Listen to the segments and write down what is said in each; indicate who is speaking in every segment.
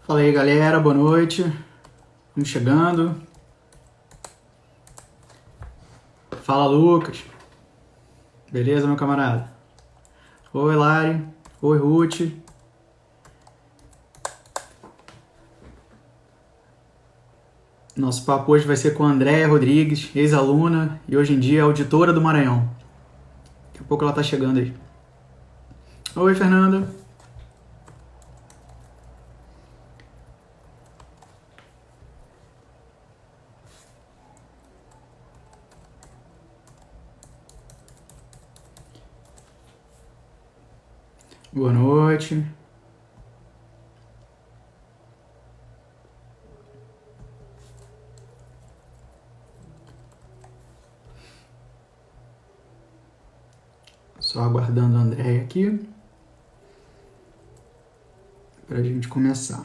Speaker 1: Fala aí, galera, boa noite. Vamos chegando. Fala, Lucas. Beleza, meu camarada? Oi, Lari. Oi, Ruth. Nosso papo hoje vai ser com a Andréia Rodrigues, ex-aluna e hoje em dia auditora do Maranhão. Daqui a pouco ela tá chegando aí. Oi, Fernanda. Boa noite. Só aguardando a Andréia aqui pra gente começar.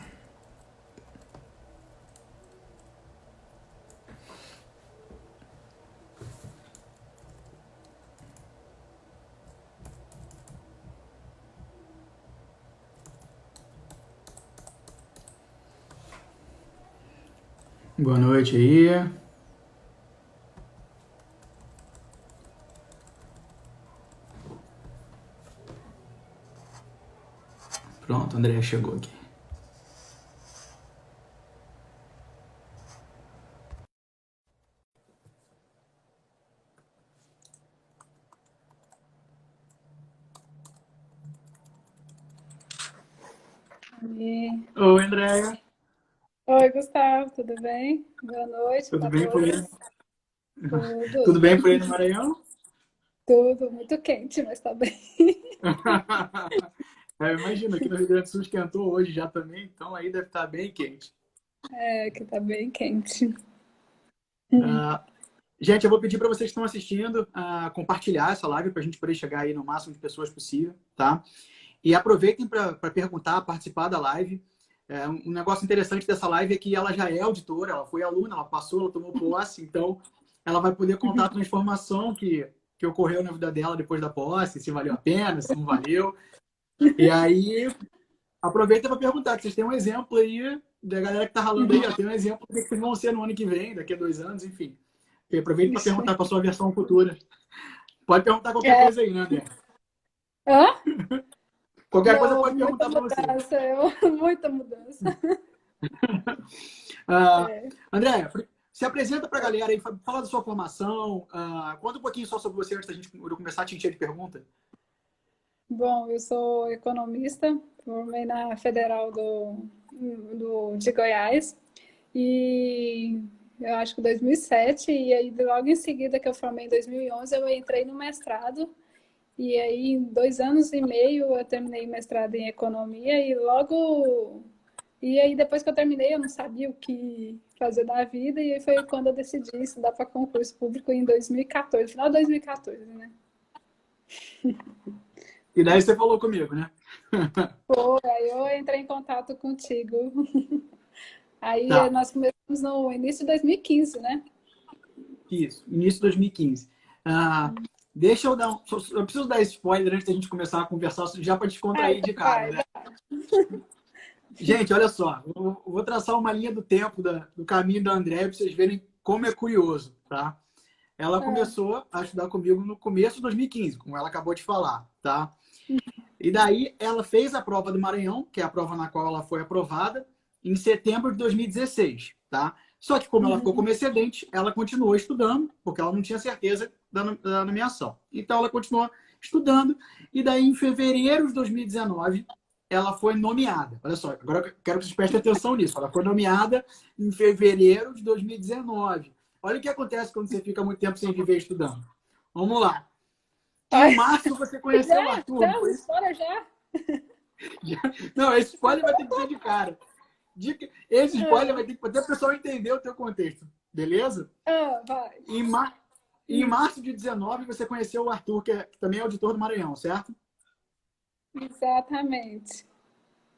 Speaker 1: Boa noite aí. Pronto, a Andréia chegou aqui.
Speaker 2: E...
Speaker 1: Oi, Andréia.
Speaker 2: Oi, Gustavo, tudo bem? Boa noite
Speaker 1: Tudo
Speaker 2: para
Speaker 1: bem por aí?
Speaker 2: todos. Tudo,
Speaker 1: Tudo bem por aí no Maranhão?
Speaker 2: tudo muito quente, mas tá bem.
Speaker 1: Imagina, aqui no Rio Grande do Sul esquentou hoje já também, então aí deve estar bem quente.
Speaker 2: É, que tá bem quente.
Speaker 1: Ah, gente, eu vou pedir para vocês que estão assistindo compartilhar essa live para a gente poder chegar aí no máximo de pessoas possível, tá? E aproveitem para perguntar, participar da live. Um negócio interessante dessa live é que ela já é auditora, ela foi aluna, ela passou, ela tomou posse, então ela vai poder contar a transformação que ocorreu na vida dela depois da posse, se valeu a pena, se não valeu. E aí, aproveita para perguntar, que vocês têm um exemplo aí da galera que tá ralando aí, ó, tem um exemplo do que vocês vão ser no ano que vem, daqui a 2 anos, enfim. E aproveita para
Speaker 2: Isso.
Speaker 1: perguntar para sua versão futura. Pode perguntar qualquer
Speaker 2: É.
Speaker 1: coisa aí, né, André?
Speaker 2: Hã?
Speaker 1: Qualquer coisa
Speaker 2: Não,
Speaker 1: pode
Speaker 2: muita
Speaker 1: perguntar para você.
Speaker 2: mudança, muita mudança.
Speaker 1: Ah,
Speaker 2: É.
Speaker 1: André, se apresenta para a galera aí, fala da sua formação, conta um pouquinho só sobre você antes da gente eu começar a te encher de pergunta.
Speaker 2: Bom, eu sou economista, formei na Federal de Goiás e eu acho que 2007, e aí logo em seguida que eu formei em 2011, eu entrei no mestrado. E aí, em 2 anos e meio, eu terminei o mestrado em economia e logo. E aí, depois que eu terminei, eu não sabia o que fazer da vida, e aí foi quando eu decidi estudar para concurso público em 2014, final de 2014, né?
Speaker 1: E daí você falou comigo, né?
Speaker 2: Foi, aí eu entrei em contato contigo. Aí
Speaker 1: Tá,
Speaker 2: nós começamos no início de 2015, né?
Speaker 1: isso, início de 2015. Ah, deixa eu dar eu preciso dar esse spoiler antes da gente começar a conversar, já para
Speaker 2: Ah,
Speaker 1: descontrair
Speaker 2: então
Speaker 1: de cara,
Speaker 2: vai.
Speaker 1: né? Gente, olha só, eu vou traçar uma linha do tempo do caminho da André para vocês verem como é curioso, tá? Ela
Speaker 2: Ah,
Speaker 1: começou a estudar comigo no começo de 2015, como ela acabou de falar, tá? E daí ela fez a prova do Maranhão, que é a prova na qual ela foi aprovada, em setembro de 2016, tá? Só que como ela ficou
Speaker 2: uhum.
Speaker 1: como excedente, ela continuou estudando, porque ela não tinha certeza da nomeação. Então ela continuou estudando, e daí em fevereiro de 2019 ela foi nomeada. Olha só, agora eu quero que vocês prestem atenção nisso. Ela foi nomeada em fevereiro de 2019. Olha o que acontece quando você fica muito tempo sem viver estudando. Vamos lá. Em
Speaker 2: Ai,
Speaker 1: março você conheceu o Arthur, não
Speaker 2: já,
Speaker 1: foi isso?
Speaker 2: história já?
Speaker 1: Não, esse spoiler vai ter que ser de cara. Esse spoiler
Speaker 2: Ah,
Speaker 1: vai ter que até o pessoal entender o teu contexto, beleza?
Speaker 2: vai.
Speaker 1: Em, mar... em março de 19 você conheceu o Arthur, que também é auditor do Maranhão, certo?
Speaker 2: Exatamente.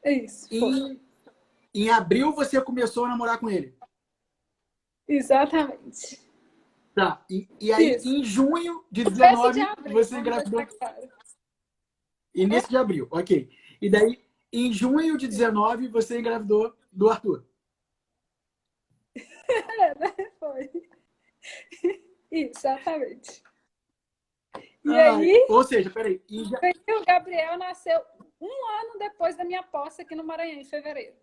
Speaker 2: Isso, foi.
Speaker 1: Em, em abril você começou a namorar com ele.
Speaker 2: Exatamente.
Speaker 1: Tá. E aí,
Speaker 2: Isso.
Speaker 1: em junho de
Speaker 2: Começo de
Speaker 1: 19,
Speaker 2: abril,
Speaker 1: você
Speaker 2: vamos deixar
Speaker 1: engravidou.
Speaker 2: claro.
Speaker 1: Início de abril, ok. E daí, em junho de 19, você engravidou do Arthur.
Speaker 2: Foi. Exatamente. E aí,
Speaker 1: ou seja, peraí.
Speaker 2: o Gabriel nasceu um ano depois da minha posse aqui no Maranhão, em fevereiro.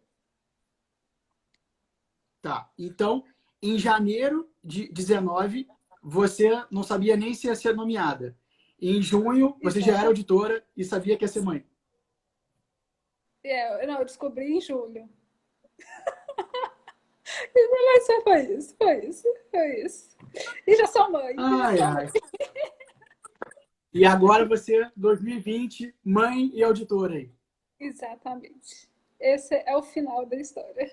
Speaker 1: Tá. Então, em janeiro de 19, você não sabia nem se ia ser nomeada. Em junho, você já era auditora e sabia que ia ser mãe.
Speaker 2: Não, eu descobri em julho. Mas foi isso. E já sou mãe.
Speaker 1: Ai. E agora você, 2020, mãe e auditora aí.
Speaker 2: Exatamente. Esse é o final da história.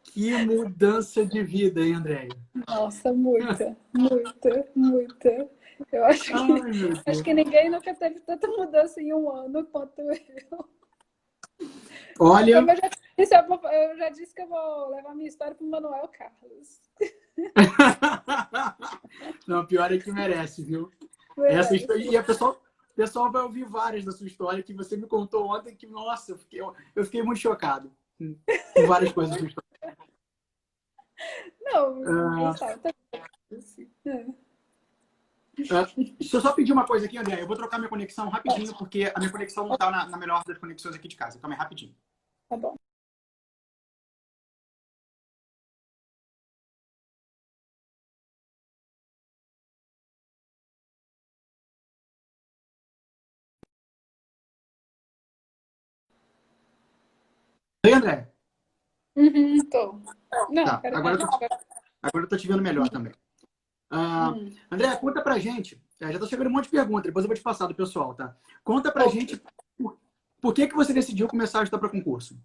Speaker 1: Que mudança de vida, hein, Andréia?
Speaker 2: Nossa, muita. Eu acho que ninguém nunca teve tanta mudança em um ano quanto eu.
Speaker 1: Olha.
Speaker 2: Como eu já disse que eu vou levar minha história para o Manuel Carlos.
Speaker 1: Não, pior é que merece, viu? Essa história, e o pessoal vai ouvir várias da sua história que você me contou ontem, que, nossa, eu fiquei muito chocado com várias coisas da sua história.
Speaker 2: Não,
Speaker 1: deixa eu só pedir uma coisa aqui, André. Eu vou trocar minha conexão rapidinho, porque a minha conexão não está na melhor das conexões aqui de casa. Calma aí, rapidinho.
Speaker 2: Tá bom.
Speaker 1: Oi, André?
Speaker 2: Tô. Não,
Speaker 1: tá, agora eu tô te vendo melhor também. André, conta pra gente. Já tá chegando um monte de perguntas, depois eu vou te passar do pessoal, tá? Conta pra gente por que você decidiu começar a estudar para concurso?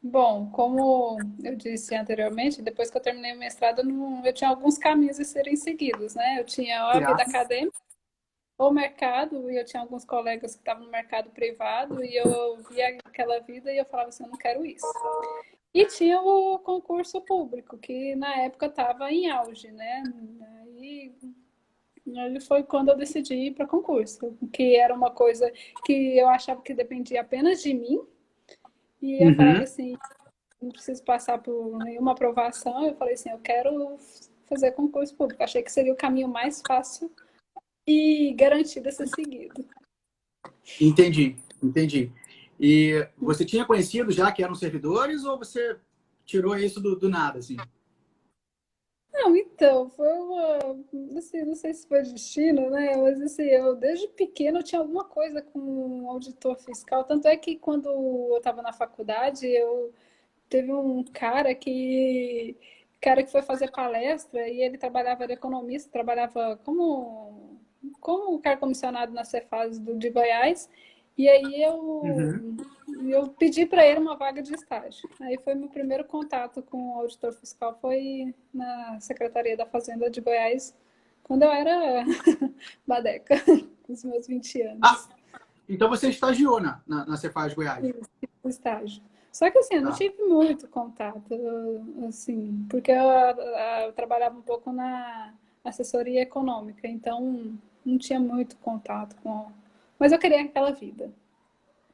Speaker 2: Bom, como eu disse anteriormente, depois que eu terminei o mestrado, eu tinha alguns caminhos a serem seguidos, né? Eu tinha a vida acadêmica, o mercado, e eu tinha alguns colegas que estavam no mercado privado, e eu via aquela vida e eu falava assim, eu não quero isso. E tinha o concurso público, que na época estava em auge, né? E ele foi quando eu decidi ir para concurso, que era uma coisa que eu achava que dependia apenas de mim, e eu falava assim, não preciso passar por nenhuma aprovação. Eu falei assim, eu quero fazer concurso público. Achei que seria o caminho mais fácil e garantido a ser seguido.
Speaker 1: Entendi. E você tinha conhecido já que eram servidores ou você tirou isso do nada, assim?
Speaker 2: Não, então, foi assim, não sei se foi destino, né? Mas assim, eu desde pequena eu tinha alguma coisa com um auditor fiscal. Tanto é que quando eu estava na faculdade, teve um cara que foi fazer palestra e ele era economista, trabalhava como cara comissionado na Cefaz de Goiás. E aí eu pedi para ele uma vaga de estágio. Aí foi meu primeiro contato com o auditor fiscal, foi na Secretaria da Fazenda de Goiás, quando eu era badeca, com os meus 20 anos.
Speaker 1: Então você estagiou na Cefaz Goiás?
Speaker 2: Isso, estágio. Só que assim, eu não tive muito contato, assim, porque eu trabalhava um pouco na assessoria econômica, então não tinha muito contato com... Mas eu queria aquela vida.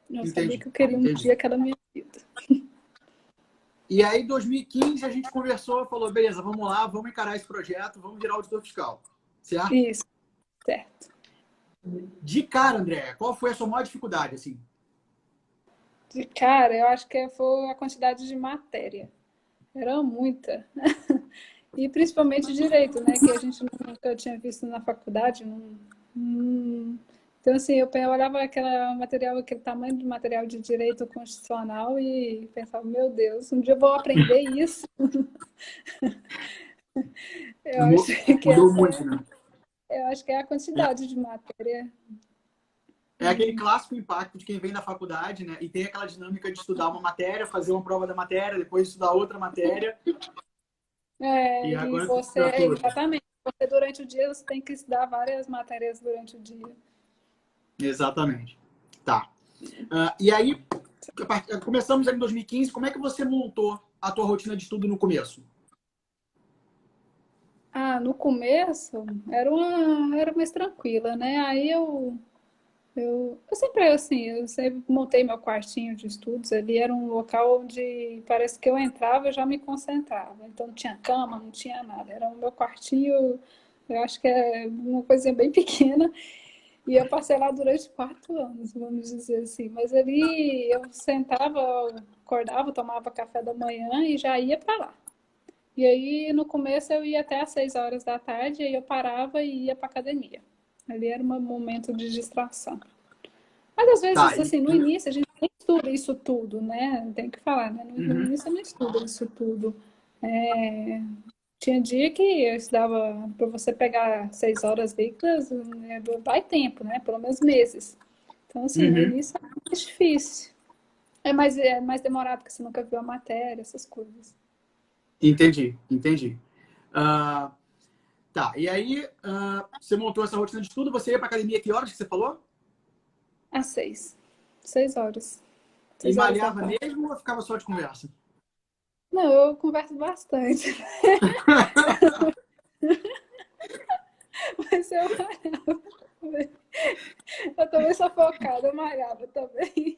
Speaker 2: Eu sabia que eu queria um dia aquela minha vida.
Speaker 1: E aí, em 2015, a gente conversou, falou, beleza, vamos lá, vamos encarar esse projeto, vamos virar auditor fiscal. Certo?
Speaker 2: Isso, certo.
Speaker 1: De cara, André, qual foi a sua maior dificuldade, assim?
Speaker 2: De cara, eu acho que foi a quantidade de matéria. Era muita. E principalmente direito, né? Que a gente nunca tinha visto na faculdade. Então, assim, eu olhava aquele tamanho de material de direito constitucional e pensava, meu Deus, um dia eu vou aprender isso.
Speaker 1: Mudou muito, né?
Speaker 2: Eu acho que é a quantidade de matéria.
Speaker 1: É aquele clássico impacto de quem vem da faculdade, né? E tem aquela dinâmica de estudar uma matéria, fazer uma prova da matéria, depois estudar outra matéria.
Speaker 2: E você, exatamente. Você, durante o dia, você tem que estudar várias matérias durante o dia.
Speaker 1: Exatamente. Tá. E aí, começamos em 2015. Como é que você montou a tua rotina de estudo no começo?
Speaker 2: No começo era mais tranquila, né? Aí eu Eu sempre, assim, eu sempre montei meu quartinho de estudos ali, era um local onde parece que eu entrava e já me concentrava. Então não tinha cama, não tinha nada. Era o meu quartinho, eu acho que é uma coisinha bem pequena. E eu passei lá durante 4 anos, vamos dizer assim. Mas ali eu sentava, acordava, tomava café da manhã e já ia para lá. E aí no começo eu ia até às 6 horas da tarde, aí eu parava e ia para academia. Ali era um momento de distração. Mas às
Speaker 1: Tá,
Speaker 2: vezes, assim, no início a gente nem estuda isso tudo, né? Tem que falar, né? No
Speaker 1: uhum,
Speaker 2: início eu não estuda isso tudo. É, tinha dia que eu estudava para você pegar 6 horas líquidas, né, vai tempo, né? Pelo menos meses. Então, assim, no
Speaker 1: uhum.
Speaker 2: início é mais difícil. É mais demorado porque você nunca viu a matéria, essas coisas.
Speaker 1: Entendi, entendi. Ah, tá, e aí você montou essa rotina de estudo, você ia pra academia que horas que você falou?
Speaker 2: Às 6. 6 horas.
Speaker 1: E
Speaker 2: 6 horas da
Speaker 1: malhava
Speaker 2: tarde.
Speaker 1: mesmo ou ficava só de conversa?
Speaker 2: Não, eu converso bastante, mas eu também sou focada, eu malhava também.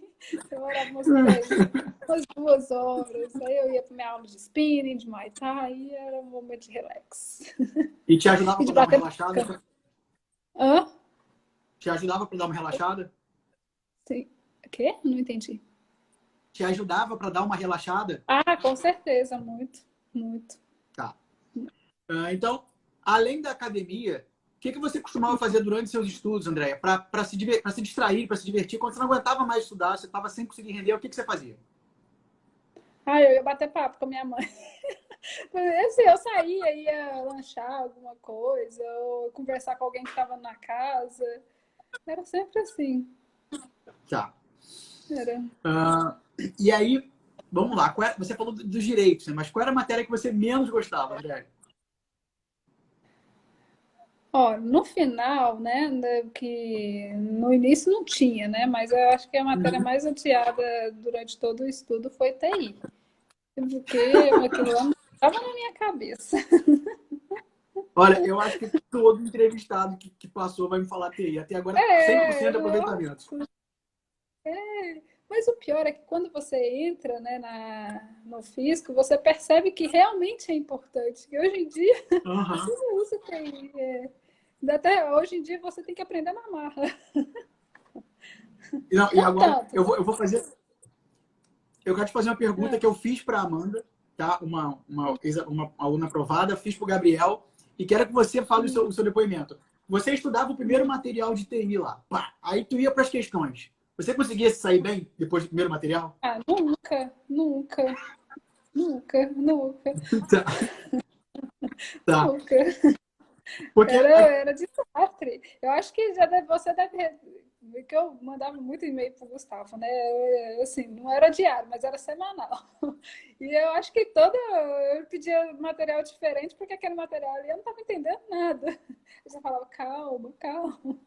Speaker 2: Demorava umas 2 horas. Aí eu ia para minha aula de spinning, de Muay Thai, e era um momento de relax.
Speaker 1: E te ajudava
Speaker 2: E de
Speaker 1: pra dar uma
Speaker 2: bater
Speaker 1: relaxada?
Speaker 2: boca. Hã?
Speaker 1: Te ajudava pra dar uma relaxada?
Speaker 2: Sim. O quê? Não entendi.
Speaker 1: Te ajudava pra dar uma relaxada?
Speaker 2: Ah, com certeza, muito, muito.
Speaker 1: Tá. Então, além da academia, o que você costumava fazer durante seus estudos, Andréia? Para se distrair, para se divertir? Quando você não aguentava mais estudar, você estava sem conseguir render, o que você fazia?
Speaker 2: Ah, eu ia bater papo com a minha mãe. Assim, eu saía, ia lanchar alguma coisa, ou conversar com alguém que estava na casa. Era sempre assim.
Speaker 1: Tá.
Speaker 2: Era.
Speaker 1: Ah, e aí, vamos lá. Você falou dos direitos, né? Mas qual era a matéria que você menos gostava, Andréia?
Speaker 2: Ó, no final, né, que no início não tinha, né, mas eu acho que a matéria
Speaker 1: Uhum.
Speaker 2: mais odiada durante todo o estudo foi TI, porque aquilo lá não estava na minha cabeça.
Speaker 1: Olha, eu acho que todo entrevistado que passou vai me falar TI. Até agora, 100%
Speaker 2: É,
Speaker 1: de aproveitamento.
Speaker 2: nossa, mas o pior é que quando você entra, né, no físico, você percebe que realmente é importante, que hoje em dia
Speaker 1: Aham.
Speaker 2: tudo usa TI. Até hoje em dia você tem que aprender na marra.
Speaker 1: Não, e
Speaker 2: Não
Speaker 1: agora,
Speaker 2: tanto, né?
Speaker 1: eu vou fazer. Eu quero te fazer uma pergunta que eu fiz para a Amanda, tá? Uma aluna aprovada, fiz para o Gabriel, e quero que você fale o seu depoimento. Você estudava o primeiro material de TI lá, pá, aí tu ia para as questões. Você conseguia se sair bem depois do primeiro material?
Speaker 2: Ah, nunca, nunca, nunca, nunca,
Speaker 1: Tá, tá.
Speaker 2: nunca.
Speaker 1: Porque,
Speaker 2: Era desastre. Eu acho que você deve. Que eu mandava muito e-mail pro Gustavo, né? Assim, não era diário, mas era semanal. E eu acho que eu pedia material diferente, porque aquele material ali eu não estava entendendo nada. Eu já falava, calma, calma.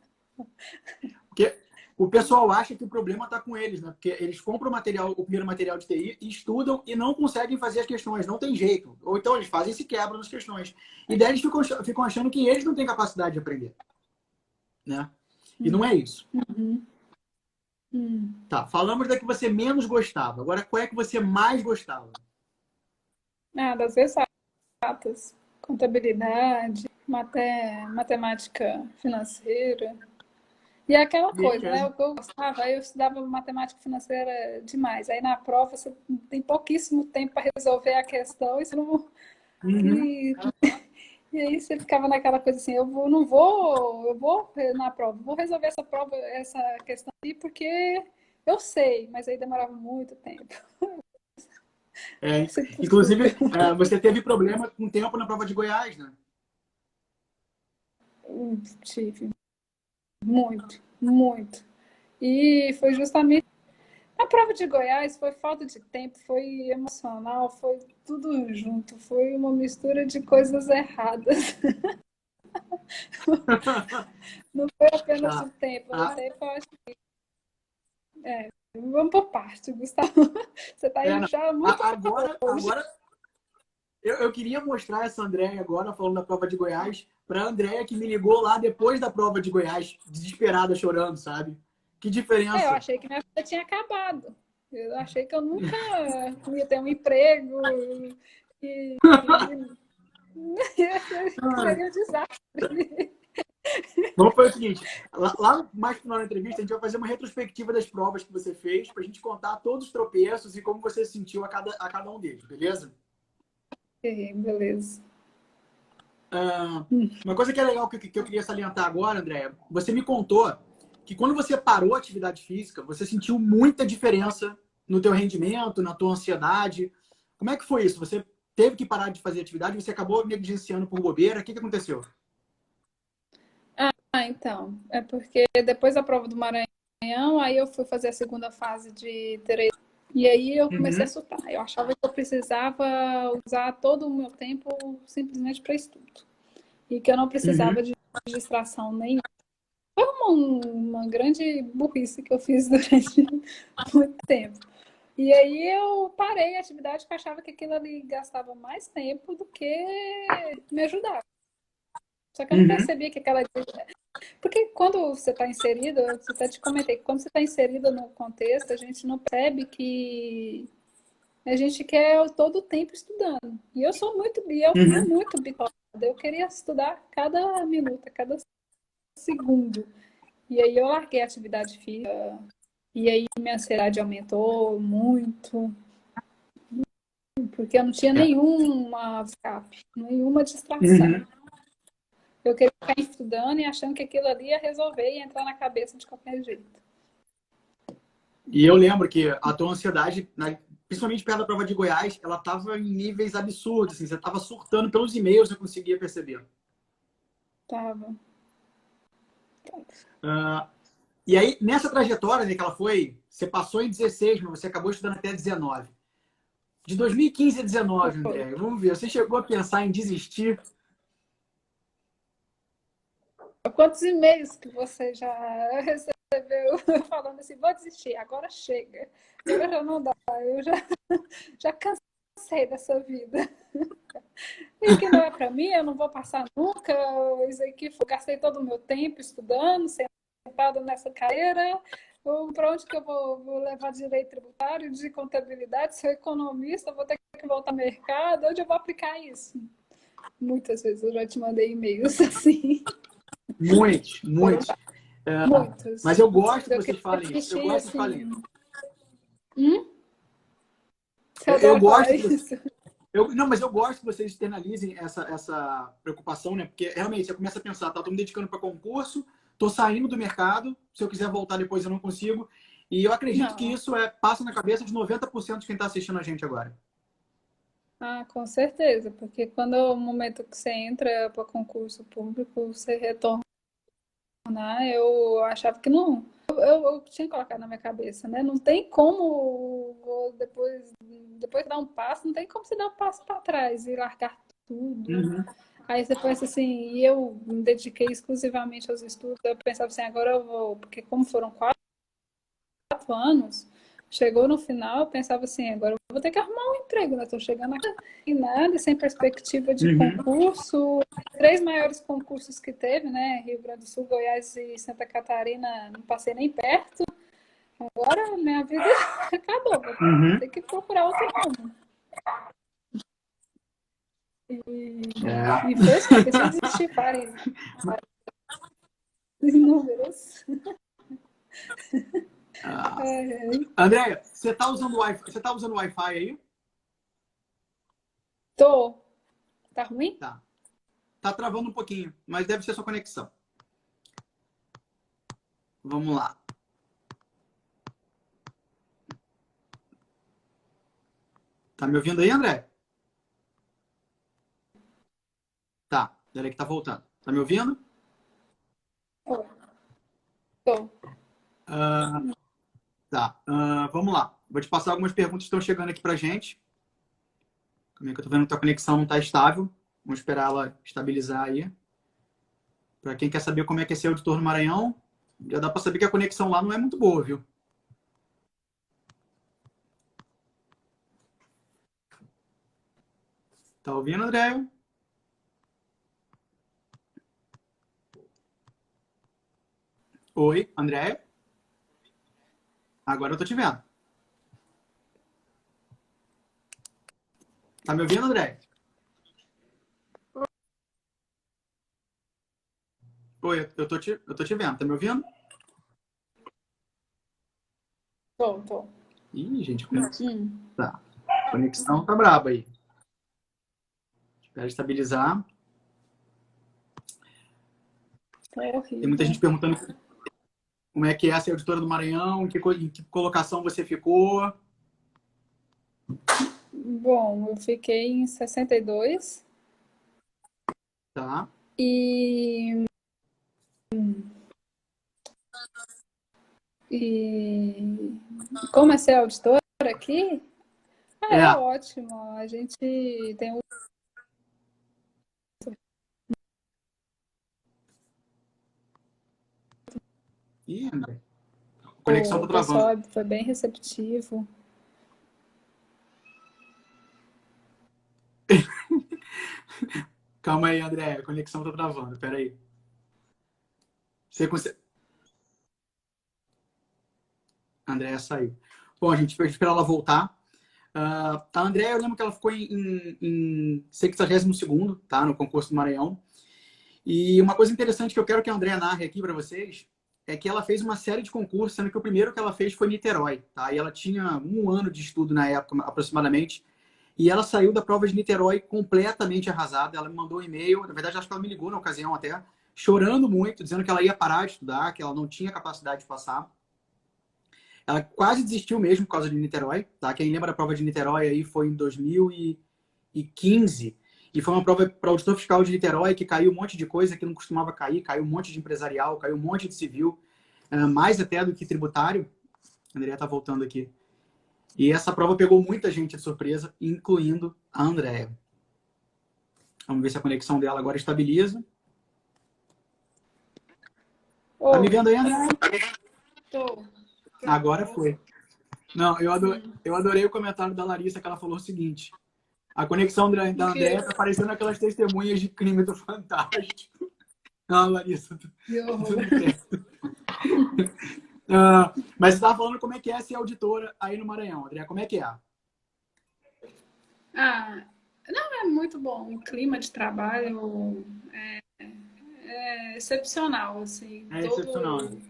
Speaker 1: porque o pessoal acha que o problema está com eles, né? Porque eles compram o primeiro material de TI, e estudam e não conseguem fazer as questões, não tem jeito. Ou então eles fazem e se quebram nas questões. E daí eles ficam achando que eles não têm capacidade de aprender, né? E não é isso.
Speaker 2: Uhum. Hum.
Speaker 1: Tá, falamos da que você menos gostava. Agora, qual é que você mais gostava?
Speaker 2: Ah, das exatas. Contabilidade, matemática financeira. E é aquela
Speaker 1: Gente,
Speaker 2: coisa, né? O que eu gostava, aí eu estudava matemática financeira demais. Aí na prova você tem pouquíssimo tempo para resolver a questão e você não.
Speaker 1: Uhum.
Speaker 2: E, e aí você ficava naquela coisa assim, não vou, eu vou na prova, vou resolver essa prova, essa questão aqui, porque eu sei, mas aí demorava muito tempo.
Speaker 1: É,
Speaker 2: Sinto
Speaker 1: inclusive,
Speaker 2: super.
Speaker 1: você teve problema com o tempo na prova de Goiás, né?
Speaker 2: Tive muito, muito. E foi justamente a prova de Goiás, foi falta de tempo, foi emocional, foi tudo junto, foi uma mistura de coisas erradas. Não foi apenas o
Speaker 1: Tá.
Speaker 2: tempo, o
Speaker 1: Ah,
Speaker 2: tempo eu acho que. Vamos por parte, Gustavo. Você está
Speaker 1: é,
Speaker 2: indo
Speaker 1: não.
Speaker 2: já muito longe.
Speaker 1: Agora eu queria mostrar essa Andréia agora, falando da prova de Goiás, para a Andréia que me ligou lá depois da prova de Goiás, desesperada, chorando, sabe? Que
Speaker 2: Eu
Speaker 1: diferença.
Speaker 2: achei que minha vida tinha acabado. Eu achei que eu nunca ia ter um emprego e seria um desastre.
Speaker 1: Vamos fazer o seguinte, lá mais no final da entrevista, a gente vai fazer uma retrospectiva das provas que você fez para a gente contar todos os tropeços e como você se sentiu a cada um deles, beleza?
Speaker 2: Beleza.
Speaker 1: Uma coisa que é legal que eu queria salientar agora, Andréia, você me contou que quando você parou a atividade física, você sentiu muita diferença no teu rendimento, na tua ansiedade. Como é que foi isso? Você teve que parar de fazer atividade, você acabou negligenciando por bobeira. O que aconteceu?
Speaker 2: Então, é porque depois da prova do Maranhão, aí eu fui fazer a segunda fase de Teresina, e aí eu comecei a
Speaker 1: Uhum,
Speaker 2: surtar. Eu achava que eu precisava usar todo o meu tempo simplesmente para estudo, e que eu não precisava
Speaker 1: uhum,
Speaker 2: de distração nenhuma. Foi uma grande burrice que eu fiz durante muito tempo. E aí eu parei a atividade porque eu achava que aquilo ali gastava mais tempo do que me ajudava. Só que eu não
Speaker 1: uhum,
Speaker 2: percebia que aquela. Porque quando você está inserido, eu até te comentei, que quando você está inserido no contexto, a gente não percebe que a gente quer todo o tempo estudando. E eu fui
Speaker 1: uhum.
Speaker 2: muito bitolada. Eu queria estudar cada minuto, cada segundo. E aí eu larguei a atividade física. E aí minha ansiedade aumentou muito, porque eu não tinha
Speaker 1: É.
Speaker 2: nenhuma escape, nenhuma distração.
Speaker 1: Uhum.
Speaker 2: Eu queria ficar estudando e achando que aquilo ali ia resolver e entrar na cabeça de qualquer jeito.
Speaker 1: E eu lembro que a tua ansiedade, principalmente perto da prova de Goiás, ela estava em níveis absurdos. Assim, você estava surtando pelos e-mails, eu conseguia perceber.
Speaker 2: Tava.
Speaker 1: Uh, e aí, nessa trajetória, né, que ela foi, você passou em 16, mas você acabou estudando até 19. De 2015 a 19,
Speaker 2: Foi.
Speaker 1: André, vamos ver, você chegou a pensar em desistir?
Speaker 2: Quantos e-mails que você já recebeu falando assim, vou desistir, agora chega. Agora já não dá, já cansei dessa vida. Isso aqui não é para mim, eu não vou passar nunca. Isso aqui, eu gastei todo o meu tempo estudando, sentado nessa cadeira. Para onde que eu vou levar direito tributário, de contabilidade, sou economista, vou ter que voltar ao mercado, onde eu vou aplicar isso? Muitas vezes eu já te mandei e-mails assim.
Speaker 1: Muitos,
Speaker 2: Foram
Speaker 1: muitos.
Speaker 2: muitos.
Speaker 1: Mas eu gosto que
Speaker 2: Eu
Speaker 1: vocês
Speaker 2: queria
Speaker 1: falem isso. Eu
Speaker 2: desistir
Speaker 1: gosto que falem
Speaker 2: assim.
Speaker 1: isso.
Speaker 2: Você
Speaker 1: Eu
Speaker 2: adora falar
Speaker 1: gosto que vocês.
Speaker 2: isso.
Speaker 1: Não, mas eu gosto que vocês externalizem essa preocupação, né? Porque realmente você começa a pensar, tá, tô me dedicando para concurso, tô saindo do mercado, se eu quiser voltar depois eu não consigo. E eu acredito que
Speaker 2: Não.
Speaker 1: isso passa na cabeça de 90% de quem está assistindo a gente agora.
Speaker 2: Ah, com certeza, porque quando é o momento que você entra para concurso público, você retornar, eu achava que não. Eu tinha colocado na minha cabeça, né? Não tem como depois de dar um passo, não tem como você dar um passo para trás e largar tudo.
Speaker 1: Uhum.
Speaker 2: Aí você pensa assim, e eu me dediquei exclusivamente aos estudos, eu pensava assim, agora eu vou, porque como foram 4 anos, chegou no final, eu pensava assim, agora eu vou ter que arrumar um emprego, né? Estou chegando aqui e nada, sem perspectiva de
Speaker 1: Uhum.
Speaker 2: concurso. 3 maiores concursos que teve, né? Rio Grande do Sul, Goiás e Santa Catarina, não passei nem perto. Agora minha vida acabou, vou
Speaker 1: Uhum.
Speaker 2: ter que procurar outro rumo.
Speaker 1: É.
Speaker 2: E foi assim, eu pensei em desistir várias inúmeras.
Speaker 1: Ah.
Speaker 2: É,
Speaker 1: Andréia, você tá usando Wi-Fi aí?
Speaker 2: tô. Tá ruim?
Speaker 1: Tá. Tá travando um pouquinho, mas deve ser sua conexão. Vamos lá. Tá me ouvindo aí, André? Tá. Peraí que tá voltando. Tá me ouvindo?
Speaker 2: Tô. Tô.
Speaker 1: Ah, tá. Vamos lá. Vou te passar algumas perguntas que estão chegando aqui pra gente. Como é que eu tô vendo que a tua conexão não tá estável. Vamos esperar ela estabilizar aí. Pra quem quer saber como é que é ser auditor no Maranhão, já dá pra saber que a conexão lá não é muito boa, viu? Tá ouvindo, André? Oi, André? Agora eu tô te vendo. Tá me ouvindo, André? Oi, eu tô te vendo. Tá me ouvindo?
Speaker 2: Tô.
Speaker 1: Ih, gente, conexão. Tá. Conexão tá braba aí. Espera estabilizar.
Speaker 2: Tá
Speaker 1: Tem muita
Speaker 2: horrível.
Speaker 1: gente perguntando como é que é ser auditora do Maranhão, em que colocação você ficou.
Speaker 2: Bom, eu fiquei em 62
Speaker 1: Tá.
Speaker 2: e, e como é ser auditora aqui? Ah, é
Speaker 1: É.
Speaker 2: ótimo. A gente tem um
Speaker 1: Ih, André. A conexão
Speaker 2: o
Speaker 1: tá travando.
Speaker 2: pessoal foi bem receptivo.
Speaker 1: Calma aí, André. A conexão tá travando. Pera aí. Você consegue... André saiu. Bom, a gente vai esperar ela voltar. A André, eu lembro que ela ficou em 62º, tá? No concurso do Maranhão. E uma coisa interessante que eu quero que a André narre aqui para vocês é que ela fez uma série de concursos, sendo que o primeiro que ela fez foi Niterói, tá? E ela tinha 1 ano de estudo na época, aproximadamente. E ela saiu da prova de Niterói completamente arrasada. Ela me mandou um e-mail, na verdade, acho que ela me ligou na ocasião até, chorando muito, dizendo que ela ia parar de estudar, que ela não tinha capacidade de passar. Ela quase desistiu mesmo por causa de Niterói, tá? Quem lembra da prova de Niterói aí foi em 2015. E foi uma prova para auditor fiscal de Niterói que caiu um monte de coisa que não costumava cair, caiu um monte de empresarial, caiu um monte de civil, mais até do que tributário. A Andrea tá voltando aqui. E essa prova pegou muita gente de surpresa, incluindo a Andrea. Vamos ver se a conexão dela agora estabiliza. Tá me
Speaker 2: Oi,
Speaker 1: vendo aí, André?
Speaker 2: tô.
Speaker 1: Agora foi. Não, eu adorei o comentário da Larissa, que ela falou o seguinte: a conexão da
Speaker 2: O quê?
Speaker 1: Andréia tá parecendo aquelas testemunhas de crime do Fantástico. Não, Larissa,
Speaker 2: Que horror.
Speaker 1: tudo certo. Mas você estava falando como é que é ser auditora aí no Maranhão, André. Como é que é?
Speaker 2: Ah, não, é muito bom. O clima de trabalho é excepcional, assim.
Speaker 1: É excepcional, né?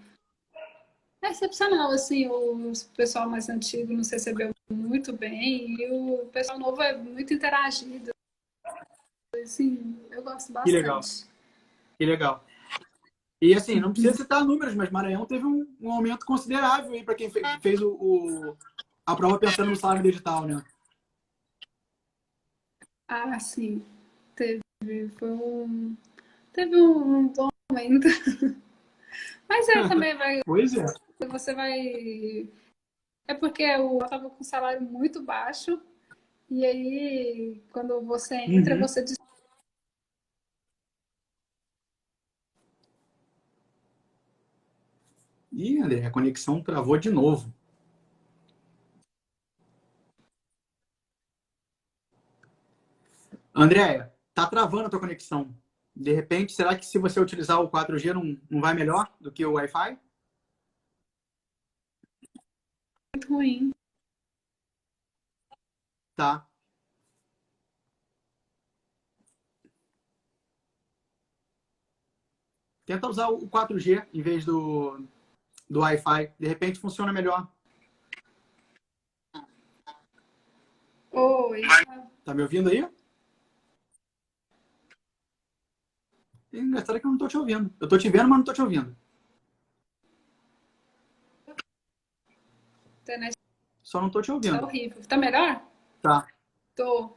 Speaker 2: É excepcional, assim. O pessoal mais antigo nos recebeu muito bem e o pessoal novo é muito interagido. Assim, eu gosto
Speaker 1: Que legal,
Speaker 2: bastante.
Speaker 1: que legal. E assim, não precisa citar números, mas Maranhão teve um aumento considerável aí para quem fez a prova pensando no salário do edital, né?
Speaker 2: Ah, sim. Teve, foi um, teve um bom momento. Mas também
Speaker 1: Pois é.
Speaker 2: você vai. É porque eu estava com um salário muito baixo, e aí, quando você entra,
Speaker 1: Uhum.
Speaker 2: você.
Speaker 1: Ih, André, a conexão travou de novo. Andréia, tá travando a tua conexão. De repente, será que se você utilizar o 4G não vai melhor do que o Wi-Fi?
Speaker 2: Muito ruim.
Speaker 1: Tá. Tenta usar o 4G em vez do Wi-Fi. De repente funciona melhor.
Speaker 2: Oi.
Speaker 1: Tá me ouvindo aí? Engraçado é que eu não tô te ouvindo. Eu tô te vendo, mas não tô te ouvindo.
Speaker 2: Internet
Speaker 1: Só não tô te
Speaker 2: tá
Speaker 1: ouvindo.
Speaker 2: horrível. Tá melhor?
Speaker 1: Tá.
Speaker 2: Tô.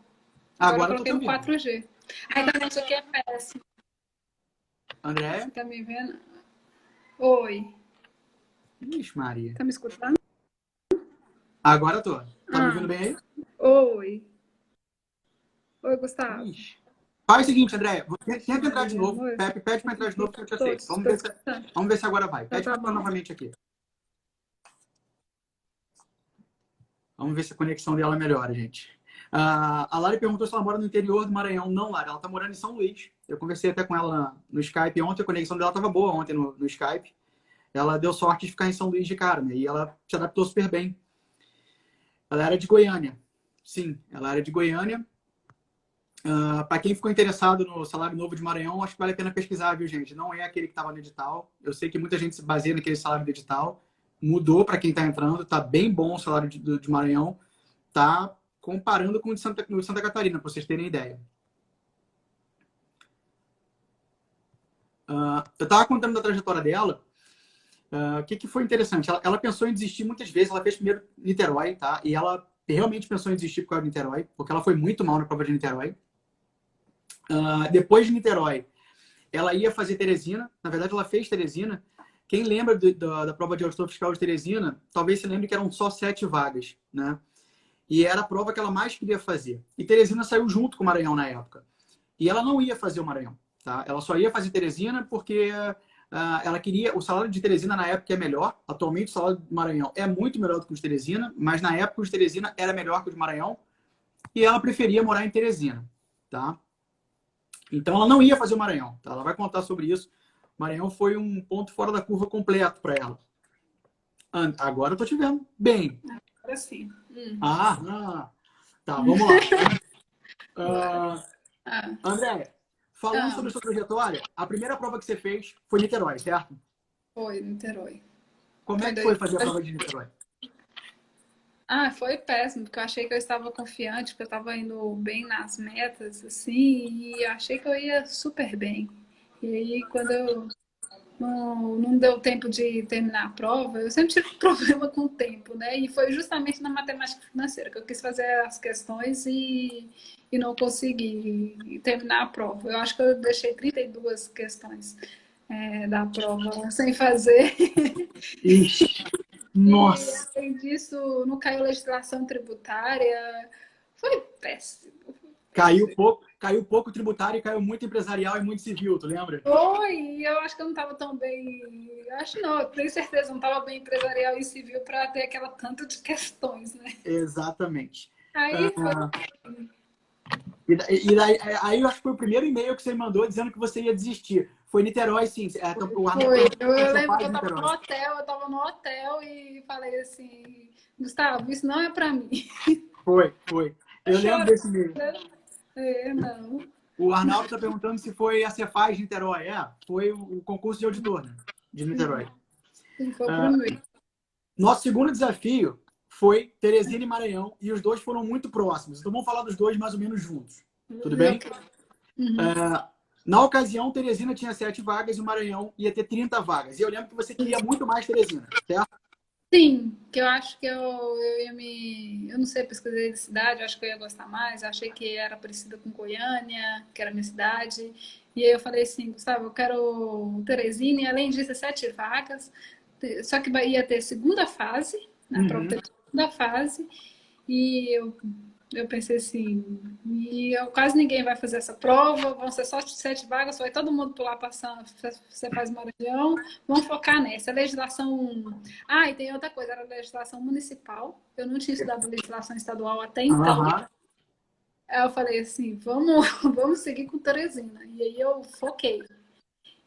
Speaker 2: Agora eu
Speaker 1: Agora eu tô te
Speaker 2: coloquei no
Speaker 1: ouvindo.
Speaker 2: 4G. A internet aqui é péssima. Você
Speaker 1: André?
Speaker 2: tá me vendo? Oi.
Speaker 1: Ixi, Maria.
Speaker 2: Tá me escutando?
Speaker 1: Agora eu tô. Tá me ouvindo
Speaker 2: Ah,
Speaker 1: bem aí?
Speaker 2: oi. Oi, Gustavo.
Speaker 1: Ixi. Faz o seguinte, André. Tenta entrar de
Speaker 2: Maria,
Speaker 1: novo.
Speaker 2: amor.
Speaker 1: Pede pra entrar de novo que eu te
Speaker 2: Tô
Speaker 1: aceito.
Speaker 2: te escutando.
Speaker 1: Vamos ver se agora vai.
Speaker 2: Então
Speaker 1: Pede
Speaker 2: tá
Speaker 1: pra entrar
Speaker 2: bom.
Speaker 1: novamente aqui. Vamos ver se a conexão dela melhora, gente. A Lari perguntou se ela mora no interior do Maranhão. Não, Lari, ela está morando em São Luís. Eu conversei até com ela no Skype ontem, a conexão dela estava boa ontem no Skype. ela deu sorte de ficar em São Luís de cara, né? E ela se adaptou super bem. Ela era de Goiânia. Sim, ela era de Goiânia. Para quem ficou interessado no salário novo de Maranhão, acho que vale a pena pesquisar, viu, gente? Não é aquele que estava no edital. Eu sei que muita gente se baseia naquele salário do edital. Mudou para quem está entrando. Está bem bom o salário de Maranhão. Tá comparando com o de Santa Catarina, para vocês terem ideia. Eu estava contando da trajetória dela. O que foi interessante? Ela pensou em desistir muitas vezes. Ela fez primeiro Niterói, tá? E ela realmente pensou em desistir por causa de Niterói, porque ela foi muito mal na prova de Niterói. Depois de Niterói, ela ia fazer Teresina. Na verdade, ela fez Teresina. Quem lembra da prova de auditor fiscal de Teresina, talvez se lembre que eram só 7 vagas, né? E era a prova que ela mais queria fazer. E Teresina saiu junto com o Maranhão na época. E ela não ia fazer o Maranhão, tá? Ela só ia fazer Teresina porque ela queria... O salário de Teresina na época é melhor. Atualmente o salário do Maranhão é muito melhor do que o de Teresina, mas na época o de Teresina era melhor que o de Maranhão. E ela preferia morar em Teresina, tá? Então ela não ia fazer o Maranhão, tá? Ela vai contar sobre isso. O Maranhão foi um ponto fora da curva completo para ela. Agora eu tô te vendo bem.
Speaker 2: Agora sim.
Speaker 1: Tá, vamos lá. André, falando sobre a sua trajetória, a primeira prova que você fez foi Niterói, certo?
Speaker 2: Foi, Niterói.
Speaker 1: Como é que foi fazer a prova de Niterói?
Speaker 2: Foi péssimo, porque eu achei que eu estava confiante, porque eu estava indo bem nas metas, assim, e achei que eu ia super bem. E aí, quando eu não deu tempo de terminar a prova, eu sempre tive problema com o tempo, né? E foi justamente na matemática financeira que eu quis fazer as questões e não consegui terminar a prova. Eu acho que eu deixei 32 questões da prova sem fazer.
Speaker 1: Ixi, nossa!
Speaker 2: E, além disso, não caiu legislação tributária. Foi péssimo.
Speaker 1: Caiu pouco tributário e caiu muito empresarial e muito civil, tu lembra?
Speaker 2: Foi, eu acho que eu não estava tão bem. Acho não, eu tenho certeza, não estava bem empresarial e civil para ter aquela tanto de questões, né?
Speaker 1: Exatamente.
Speaker 2: Aí foi.
Speaker 1: Aí eu acho que foi o primeiro e-mail que você mandou dizendo que você ia desistir. Foi Niterói, sim.
Speaker 2: Foi. Eu lembro que eu estava no hotel e falei assim, Gustavo, isso não é para mim.
Speaker 1: Foi. Eu lembro desse e-mail.
Speaker 2: Não.
Speaker 1: O Arnaldo está perguntando se foi a Cefaz de Niterói. Foi o concurso de auditor, né? De Niterói.
Speaker 2: Sim, foi o primeiro.
Speaker 1: Nosso segundo desafio foi Teresina e Maranhão, e os dois foram muito próximos. Então vamos falar dos dois mais ou menos juntos. Tudo bem? Na ocasião, Teresina tinha 7 vagas e o Maranhão ia ter 30 vagas. E eu lembro que você queria muito mais Teresina, certo?
Speaker 2: Sim, que eu acho que eu ia me... Eu não sei, pesquisei de cidade, eu acho que eu ia gostar mais. Eu achei que era parecida com Goiânia, que era minha cidade. E aí eu falei assim, Gustavo, eu quero Teresina, e além disso, 7 vagas. Só que ia ter segunda fase, na prova teve segunda fase. E eu pensei assim, quase ninguém vai fazer essa prova, vão ser só 7 vagas, vai todo mundo pular passando, você faz Maranhão, vamos focar nessa. A legislação... e tem outra coisa, era a legislação municipal, eu não tinha estudado legislação estadual até então. Aí eu falei assim, vamos seguir com Teresina. E aí eu foquei.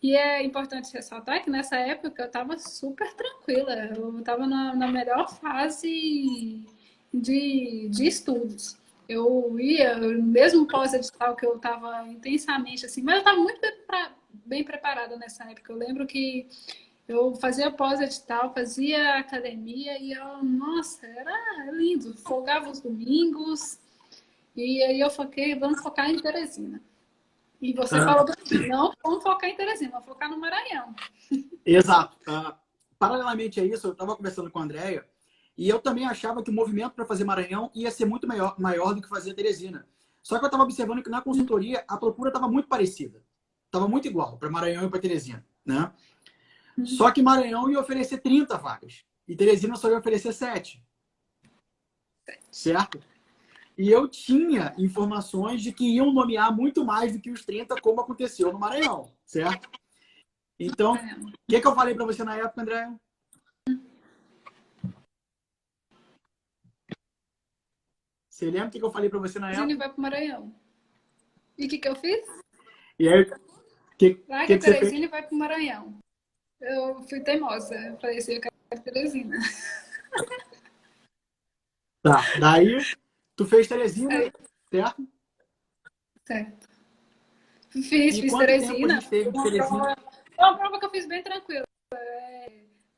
Speaker 2: E é importante ressaltar que nessa época eu estava super tranquila, eu estava na melhor fase de estudos. Eu ia, mesmo pós-edital, que eu estava intensamente assim, mas eu estava muito bem preparada nessa época. Eu lembro que eu fazia pós-edital, fazia academia e nossa, era lindo. Folgava os domingos e aí eu foquei, vamos focar em Teresina. E você falou para mim, não vamos focar em Teresina, vamos focar no Maranhão.
Speaker 1: Exato. Paralelamente a isso, eu estava conversando com a Andréia e eu também achava que o movimento para fazer Maranhão ia ser muito maior do que fazer Teresina. Só que eu estava observando que na consultoria a procura estava muito parecida. Estava muito igual para Maranhão e para Teresina, né? Só que Maranhão ia oferecer 30 vagas e Teresina só ia oferecer 7. Certo? E eu tinha informações de que iam nomear muito mais do que os 30, como aconteceu no Maranhão, certo? Então, o que eu falei para você na época, André? Você lembra o que eu falei para você na época?
Speaker 2: Teresina vai para o Maranhão. E o que eu fiz?
Speaker 1: E aí,
Speaker 2: Larga Teresina e vai para o Maranhão. Eu fui teimosa. Eu falei assim, eu quero Teresina.
Speaker 1: Tá, daí tu fez Teresina,
Speaker 2: Aí,
Speaker 1: certo?
Speaker 2: certo.
Speaker 1: E
Speaker 2: Fiz
Speaker 1: quanto tempo a
Speaker 2: Teresina.
Speaker 1: gente teve de Teresina?
Speaker 2: Foi uma prova que eu fiz bem tranquila.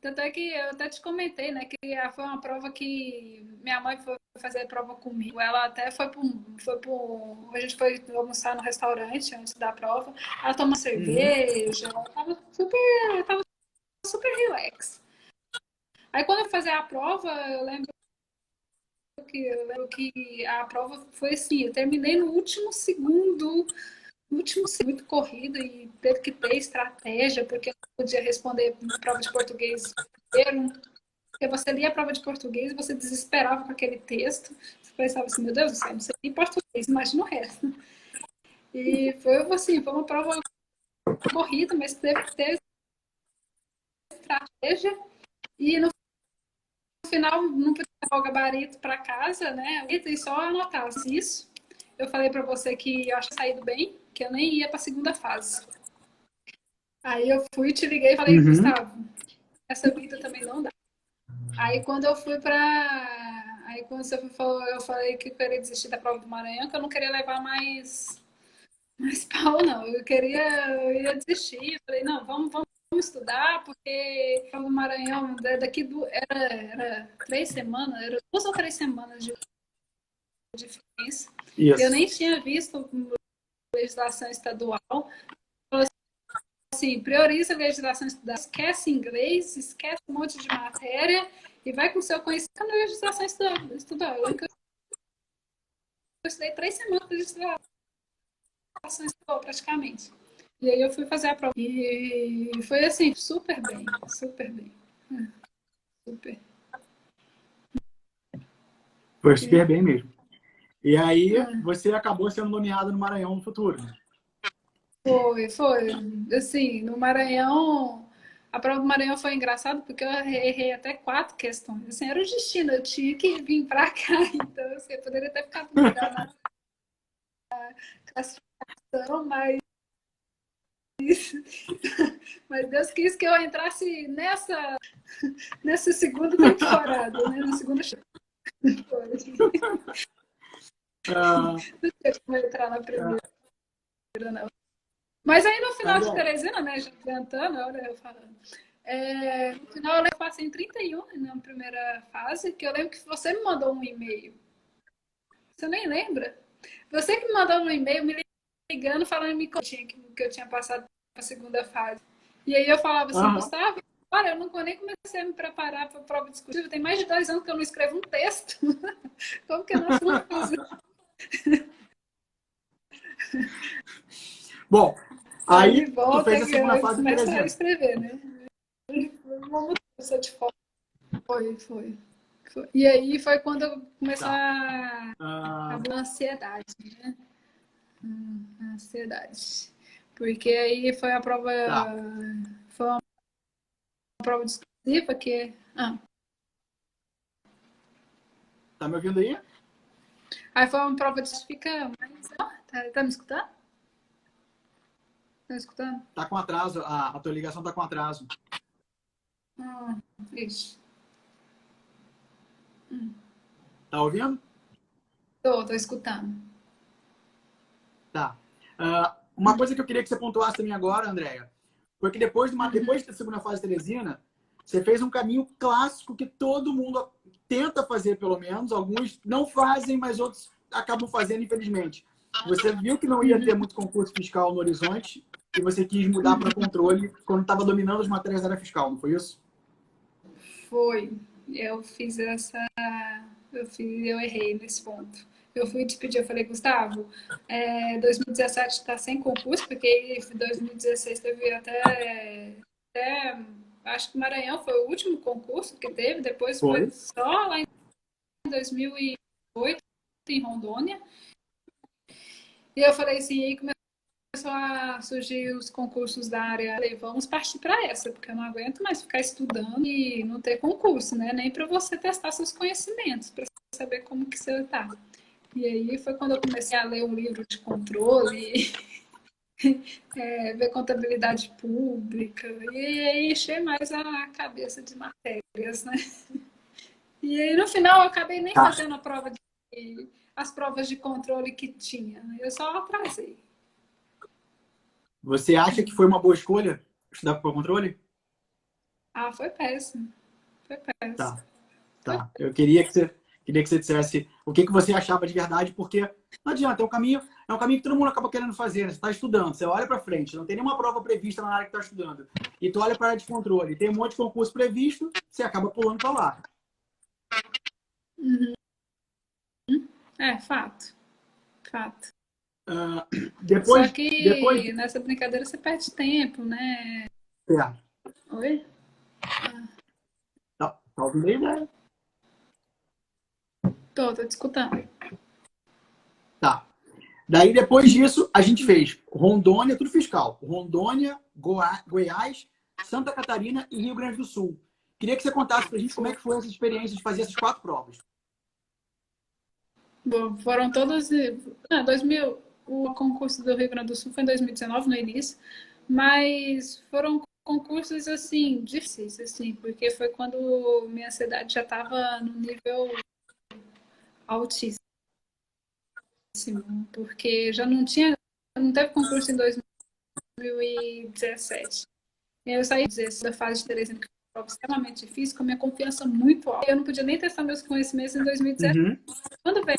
Speaker 2: Tanto é que eu até te comentei, né, que foi uma prova que minha mãe foi fazer a prova comigo. Ela até a gente foi almoçar no restaurante antes da prova. Ela tomou
Speaker 1: Uhum.
Speaker 2: cerveja, ela tava super relax. Aí quando eu fazia a prova, eu lembro que a prova foi assim, eu terminei no último segundo, muito corrido e teve que ter estratégia, porque eu não podia responder prova de português inteiro. Porque você lia a prova de português e você desesperava com aquele texto. Você pensava assim, meu Deus do céu, não sei nem português, imagina o resto. E foi assim, foi uma prova corrida, mas teve que ter estratégia. E no final não podia levar o gabarito para casa, né? E só anotar isso. Eu falei para você que eu acho que saído bem, que eu nem ia para a segunda fase. Aí eu fui, te liguei e falei,
Speaker 1: Uhum.
Speaker 2: Gustavo, essa vida também não dá. Aí quando eu fui para. Aí quando você falou, eu falei que eu queria desistir da prova do Maranhão, que eu não queria levar mais pau, não. Eu ia desistir. Eu falei, não, vamos estudar, porque a prova do Maranhão era 3 semanas, era 2 ou 3 semanas de diferença. Eu
Speaker 1: Isso.
Speaker 2: nem tinha visto legislação estadual. Assim, prioriza a legislação estadual, esquece inglês, esquece um monte de matéria e vai com o seu conhecimento na legislação estadual. Eu estudei 3 semanas de legislação estadual, praticamente. E aí eu fui fazer a prova. E foi assim, super bem, super bem. Super.
Speaker 1: Foi super bem mesmo. E aí
Speaker 2: Ah,
Speaker 1: você acabou sendo nomeado no Maranhão no futuro.
Speaker 2: foi. Assim, no Maranhão, a prova do Maranhão foi engraçada porque eu errei até 4 questões. Assim, era o destino, eu tinha que vir para cá. Então, assim, eu poderia ter ficado melhor na classificação, mas Deus quis que eu entrasse nessa segunda temporada, né? Na segunda temporada.
Speaker 1: Ah,
Speaker 2: Não sei como entrar na primeira, não. Mas aí no final de
Speaker 1: André,
Speaker 2: Teresina, né? Já adiantando, olha eu falando. No final eu passei em 31 na primeira fase, que eu lembro que você me mandou um e-mail. Você nem lembra? Você que me mandou um e-mail me ligando, falando que eu tinha passado para a segunda fase. E aí eu falava assim,
Speaker 1: aham.
Speaker 2: Gustavo, olha, eu não nem comecei a me preparar para a prova discurstiva, tem mais de 2 anos que eu não escrevo um texto. Como que nós vamos fazer?
Speaker 1: Bom,
Speaker 2: Aí
Speaker 1: aí tu
Speaker 2: volta
Speaker 1: fez a
Speaker 2: e
Speaker 1: segunda
Speaker 2: eu
Speaker 1: fase de
Speaker 2: começo a
Speaker 1: Teresina.
Speaker 2: escrever, né? Vamos de foto. Foi. E aí foi quando eu comecei
Speaker 1: Tá.
Speaker 2: a
Speaker 1: Ah,
Speaker 2: a ansiedade, né? A ansiedade. Porque aí
Speaker 1: tá.
Speaker 2: foi uma prova discursiva que.
Speaker 1: Tá me ouvindo aí?
Speaker 2: Aí foi uma prova de fica. Tá me escutando? Tá me escutando?
Speaker 1: Tá com atraso. A tua ligação tá com atraso.
Speaker 2: Ah, isso.
Speaker 1: Tá ouvindo?
Speaker 2: Tô escutando.
Speaker 1: Tá. Uma coisa que eu queria que você pontuasse também agora, Andréia, foi que depois da segunda fase de Teresina, você fez um caminho clássico que todo mundo tenta fazer, pelo menos. Alguns não fazem, mas outros acabam fazendo, infelizmente. Você viu que não ia ter muito concurso fiscal no horizonte e você quis mudar para controle quando estava dominando as matérias da área fiscal, não foi isso?
Speaker 2: Foi. Eu fiz essa. Eu errei nesse ponto. Eu fui te pedir, eu falei, Gustavo, 2017 está sem concurso, porque em 2016 teve até. Acho que Maranhão foi o último concurso que teve, depois foi
Speaker 1: Foi.
Speaker 2: só lá em 2008, em Rondônia. E eu falei assim, aí começou a surgir os concursos da área. Eu falei, vamos partir para essa, porque eu não aguento mais ficar estudando e não ter concurso, né? Nem para você testar seus conhecimentos, para saber como que você está. E aí foi quando eu comecei a ler um livro de controle. ver contabilidade pública, e aí encher mais a cabeça de matérias, né? E aí, no final, eu acabei nem
Speaker 1: Tá.
Speaker 2: fazendo as provas de controle que tinha, né? Eu só atrasei.
Speaker 1: Você acha que foi uma boa escolha estudar para o controle?
Speaker 2: Ah, foi péssimo. Foi péssimo.
Speaker 1: Tá, tá. Eu queria que você dissesse o que você achava de verdade, porque não adianta, é um caminho que todo mundo acaba querendo fazer, né? Você está estudando, você olha para frente, não tem nenhuma prova prevista na área que está estudando. E tu olha para a área de controle, tem um monte de concurso previsto, você acaba pulando para lá.
Speaker 2: Uhum. Fato. Fato.
Speaker 1: Uh,
Speaker 2: Só
Speaker 1: depois,
Speaker 2: que nessa brincadeira você perde tempo, né?
Speaker 1: é,
Speaker 2: Oi?
Speaker 1: tá ouvindo aí, né?
Speaker 2: Tô te escutando.
Speaker 1: Tá. Daí, depois disso, a gente fez Rondônia, tudo fiscal. Rondônia, Goiás, Santa Catarina e Rio Grande do Sul. Queria que você contasse pra gente como é que foi essa experiência de fazer essas 4 provas.
Speaker 2: Bom, foram todas. 2000, o concurso do Rio Grande do Sul foi em 2019, no início, mas foram concursos assim, difíceis, assim, porque foi quando minha ansiedade já estava no nível altíssimo, porque já não teve concurso em 2017. Eu saí da fase de Teresina, que foi uma prova extremamente difícil, com a minha confiança muito alta. Eu não podia nem testar meus conhecimentos em 2017.
Speaker 1: Uhum.
Speaker 2: Quando veio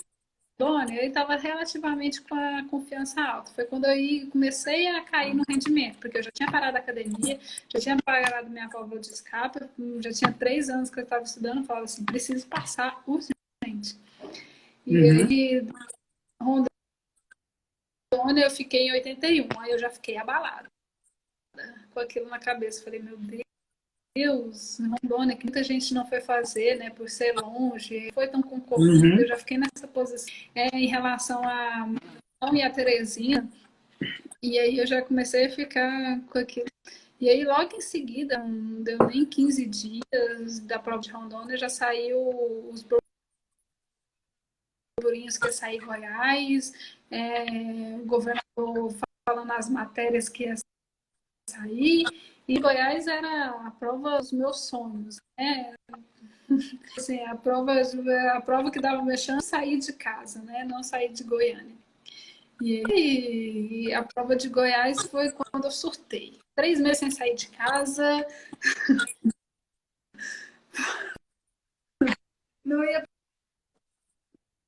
Speaker 2: Rondônia, ele estava relativamente com a confiança alta. Foi quando eu comecei a cair no rendimento, porque eu já tinha parado a academia, já tinha parado minha válvula de escape, já tinha 3 anos que eu estava estudando, eu falava assim, preciso passar urgente. E
Speaker 1: Uhum.
Speaker 2: aí, Rondônia, eu fiquei em 81, aí eu já fiquei abalada com aquilo na cabeça. Falei, meu Deus, Rondônia, que muita gente não foi fazer, né, por ser longe, foi tão concorrido, eu
Speaker 1: Uhum.
Speaker 2: já fiquei nessa posição. Em relação a Mão e a Terezinha, e aí eu já comecei a ficar com aquilo. E aí logo em seguida, não deu nem 15 dias da prova de Rondônia, já saiu os burburinhos que ia sair em Goiás, o governador falando as matérias que ia sair, e Goiás era a prova dos meus sonhos, né? Assim, a prova que dava minha chance de sair de casa, né? Não sair de Goiânia. E a prova de Goiás foi quando eu surtei. 3 meses sem sair de casa, não ia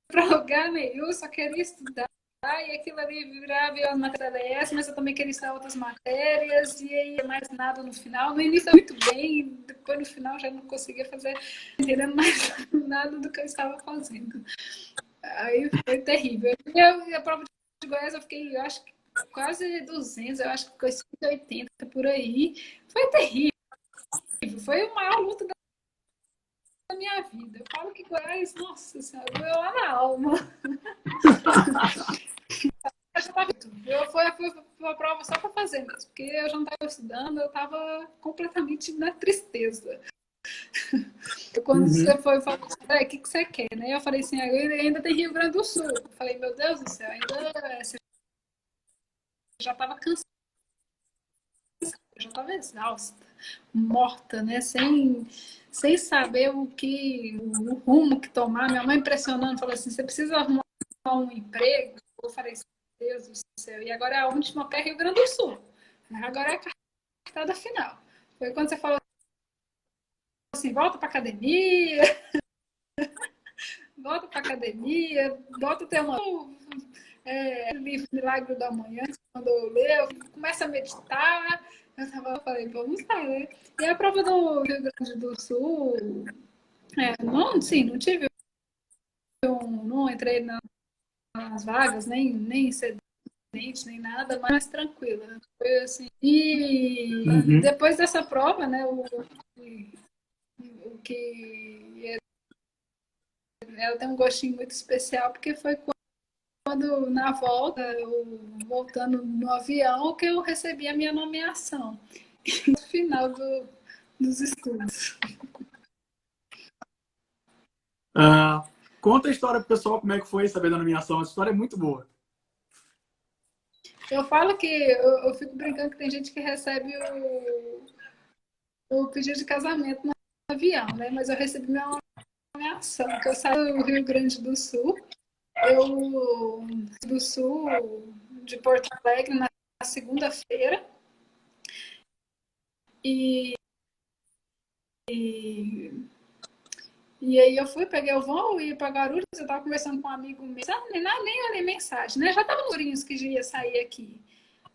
Speaker 2: para lugar nenhum, só queria estudar. E aquilo ali virava as matérias da ES, mas eu também queria estudar outras matérias, e aí mais nada no final. No início muito bem, depois no final já não conseguia fazer, entendendo mais nada do que eu estava fazendo. Aí foi terrível. E a prova de Goiás eu fiquei, eu acho que quase 200, eu acho que ficou 180 por aí. Foi terrível. Foi a maior luta da minha vida. Eu falo que Goiás, nossa senhora, doeu lá na alma. Foi uma prova só para fazer mesmo, porque eu já não estava estudando, eu estava completamente na tristeza. Quando
Speaker 1: Uhum.
Speaker 2: você foi falar, o que você quer, né? Eu falei assim, ainda tem Rio Grande do Sul. Eu falei, meu Deus do céu, ainda você já estava cansada, já estava exausta, morta, né? Sem saber o rumo que tomar. Minha mãe impressionando, falou assim, você precisa arrumar um emprego? Eu falei, Deus do céu, e agora é a última pé Rio Grande do Sul. Agora é a cartada final. Foi quando você falou assim, volta para academia, volta a ter uma livro Milagre da Manhã, quando eu leio, começa a meditar. Eu falei, vamos lá, né? E a prova do Rio Grande do Sul, não, sim, não tive não entrei nas vagas, nem excedente, nem nada, mas mais tranquila. Foi assim. E
Speaker 1: Uhum.
Speaker 2: depois dessa prova, né, o que ela tem um gostinho muito especial, porque foi quando, na volta, voltando no avião, que eu recebi a minha nomeação. No final dos estudos.
Speaker 1: Conta a história pro pessoal como é que foi saber da nomeação. A história é muito boa.
Speaker 2: Eu falo que eu fico brincando que tem gente que recebe o pedido de casamento no avião, né? Mas eu recebi minha nomeação, que eu saí do Rio Grande do Sul, do Sul de Porto Alegre na segunda-feira e E aí eu fui, peguei o voo e ia para Guarulhos, eu estava conversando com um amigo meu, nem olhei mensagem, né? Já estava nos furinhos que já ia sair aqui.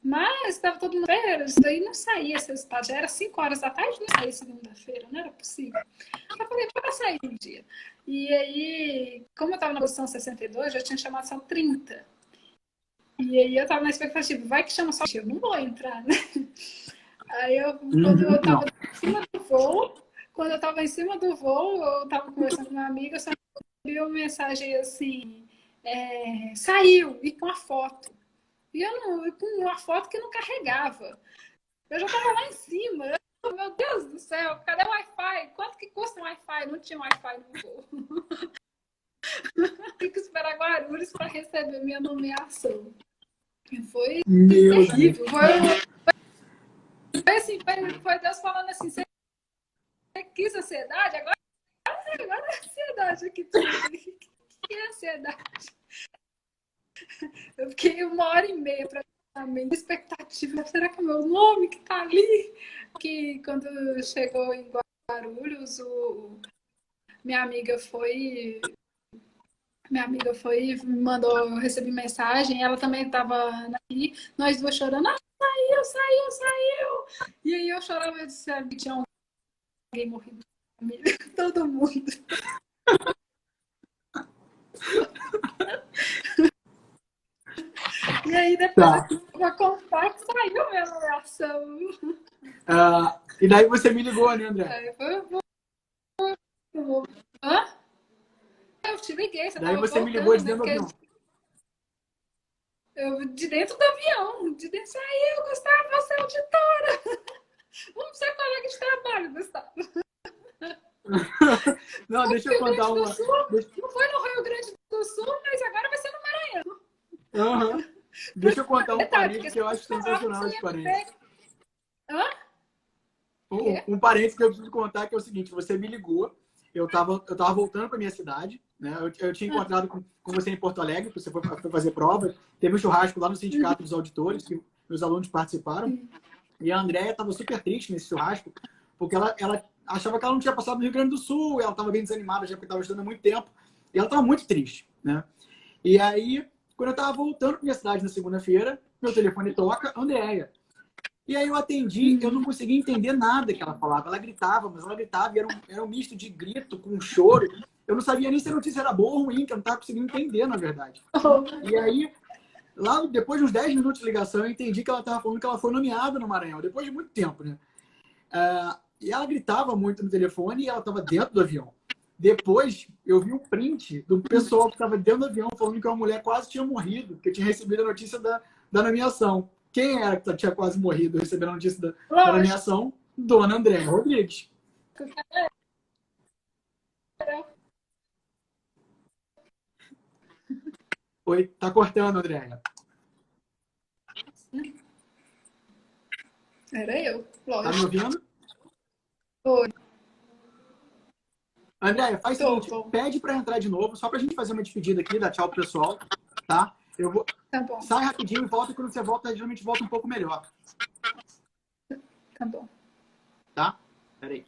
Speaker 2: Mas estava todo mundo isso daí não saía esse resultado. Já era 5 horas da tarde, não saía segunda-feira, não era possível. Eu falei, vai sair um dia. E aí, como eu estava na posição 62, já tinha chamado só 30. E aí eu estava na expectativa, vai que chama só, eu não vou entrar, né? Aí quando eu estava em cima do voo, quando eu estava em cima do voo, eu estava conversando com uma amiga, eu só vi uma mensagem assim, saiu, e com a foto. E com uma foto que não carregava. Eu já estava lá em cima. Meu Deus do céu, cadê o Wi-Fi? Quanto que custa um Wi-Fi? Não tinha Wi-Fi no voo. Tenho que esperar Guarulhos para receber minha nomeação. Foi terrível. Foi assim, foi Deus falando assim, você quis ansiedade? Agora é ansiedade aqui. Que é ansiedade? Eu fiquei 1h30 praticamente, expectativa. Será que é meu nome que tá ali? Que quando chegou em Guarulhos, minha amiga foi, me mandou, eu recebi mensagem, ela também estava aqui, nós duas chorando, saiu. E aí eu chorava, eu disse que tinha alguém morrido na família, todo mundo. E aí depois eu vou contar que saiu minha nomeação.
Speaker 1: E daí você me ligou, né, André?
Speaker 2: Hã? Eu te liguei, você
Speaker 1: daí
Speaker 2: tava
Speaker 1: você
Speaker 2: voltando,
Speaker 1: me ligou de dentro
Speaker 2: né?
Speaker 1: do avião.
Speaker 2: De dentro do avião. De dentro, saiu, Gustavo, você é auditora. Vamos ser colega de trabalho, Gustavo.
Speaker 1: Não, deixa eu contar uma.
Speaker 2: Não foi no Rio Grande do Sul, mas agora vai ser no Maranhão.
Speaker 1: Deixa eu contar um parênteses que eu acho sensacional esse parênteses. Um parênteses que eu preciso contar que é o seguinte: você me ligou, eu tava voltando para minha cidade, né? Eu tinha encontrado com você em Porto Alegre, você foi fazer prova, teve um churrasco lá no Sindicato dos Auditores, que meus alunos participaram, e a Andréia estava super triste nesse churrasco, porque ela achava que ela não tinha passado no Rio Grande do Sul, ela estava bem desanimada, já porque estava estudando há muito tempo, e ela estava muito triste, né? E aí, quando eu estava voltando para minha cidade na segunda-feira, meu telefone toca, Andréia. E aí eu atendi, eu não conseguia entender nada que ela falava. Ela gritava, mas ela gritava e era um misto de grito com choro. Eu não sabia nem se a notícia era boa ou ruim, que eu não estava conseguindo entender, na verdade. E aí, lá depois de uns 10 minutos de ligação, eu entendi que ela estava falando que ela foi nomeada no Maranhão, depois de muito tempo, né? E ela gritava muito no telefone e ela estava dentro do avião. Depois, eu vi um print do pessoal que estava dentro do avião falando que uma mulher quase tinha morrido, que tinha recebido a notícia da nomeação. Quem era que tinha quase morrido recebendo a notícia da nomeação? Dona Andréia Rodrigues. Oi, tá cortando, Andréia.
Speaker 2: Era eu, lógico.
Speaker 1: Tá me ouvindo?
Speaker 2: Oi.
Speaker 1: Andréia, faz o seguinte, pede para entrar de novo, só pra gente fazer uma despedida aqui, dar tchau pro pessoal, tá? Eu vou...
Speaker 2: Tá bom.
Speaker 1: Sai rapidinho e volta, e quando você volta, geralmente volta um pouco melhor.
Speaker 2: Tá bom.
Speaker 1: Tá? Peraí.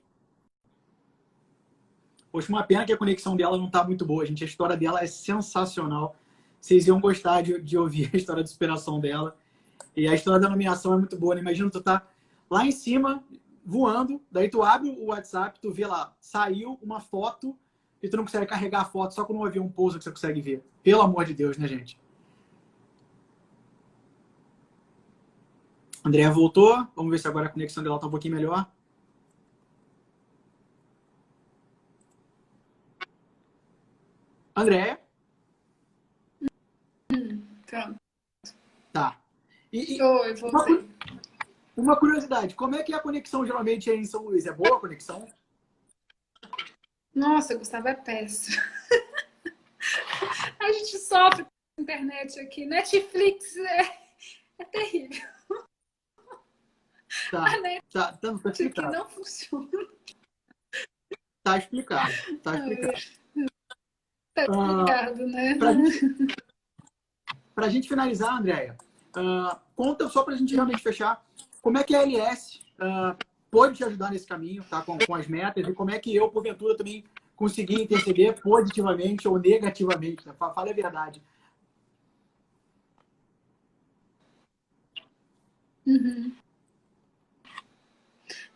Speaker 1: Poxa, uma pena que a conexão dela não tá muito boa, gente. A história dela é sensacional. Vocês iam gostar de ouvir a história de superação dela. E a história da nomeação é muito boa, né? Imagina tu tá lá em cima, voando, daí tu abre o WhatsApp, tu vê lá, saiu uma foto e tu não consegue carregar a foto, só quando o avião pousa que você consegue ver. Pelo amor de Deus, né, gente? Andréia voltou. Vamos ver se agora a conexão dela tá um pouquinho melhor. Andréia? Tá.
Speaker 2: Oi, voltei.
Speaker 1: Uma curiosidade, como é que é a conexão geralmente aí em São Luís? É boa a conexão?
Speaker 2: Nossa, Gustavo, é péssimo. A gente sofre com a internet aqui. Netflix É terrível.
Speaker 1: Tá, tá
Speaker 2: Que
Speaker 1: explicado.
Speaker 2: não funciona.
Speaker 1: Tá explicado, tá explicado.
Speaker 2: Tá explicado, né?
Speaker 1: Pra gente finalizar, Andréia, conta só pra gente realmente fechar, como é que a LS pode te ajudar nesse caminho, tá? Com as metas, e como é que eu, porventura, também consegui interceder positivamente ou negativamente, né? Fala a verdade.
Speaker 2: Uhum.